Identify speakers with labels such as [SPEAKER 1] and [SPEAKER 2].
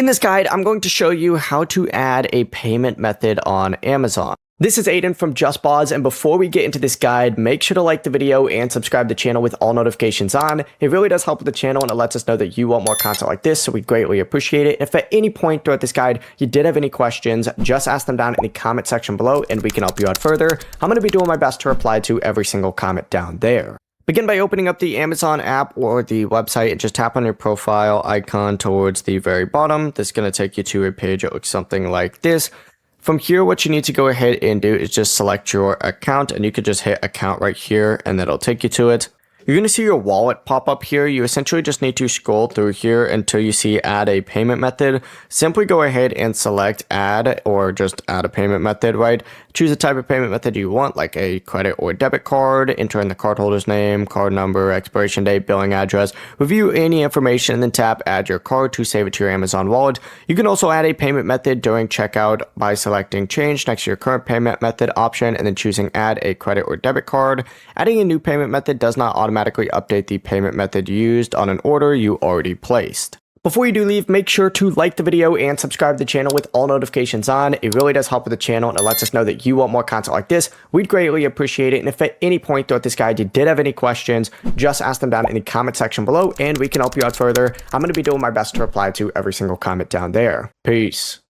[SPEAKER 1] In this guide, I'm going to show you how to add a payment method on Amazon. This is Aiden from JustBoz, and before we get into this guide, make sure to like the video and subscribe to the channel with all notifications on. It really does help with the channel and it lets us know that you want more content like this, so we greatly appreciate it. If at any point throughout this guide you did have any questions, just ask them down in the comment section below and we can help you out further. I'm going to be doing my best to reply to every single comment down there. Begin by opening up the Amazon app or the website and just tap on your profile icon towards the very bottom. This is going to take you to a page that looks something like this. From here, what you need to go ahead and do is just select your account, and you could just hit account right here and that'll take you to it. You're going to see your wallet pop up here. You essentially just need to scroll through here until you see add a payment method. Simply go ahead and select add or just add a payment method, right? Choose the type of payment method you want, like a credit or debit card. Enter in the cardholder's name, card number, expiration date, billing address. Review any information and then tap add your card to save it to your Amazon wallet. You can also add a payment method during checkout by selecting change next to your current payment method option and then choosing add a credit or debit card. Adding a new payment method does not automatically update the payment method used on an order you already placed. Before you do leave, make sure to like the video and subscribe to the channel with all notifications on. It really does help with the channel and it lets us know that you want more content like this. We'd greatly appreciate it. And if at any point throughout this guide you did have any questions, just ask them down in the comment section below and we can help you out further. I'm going to be doing my best to reply to every single comment down there. Peace.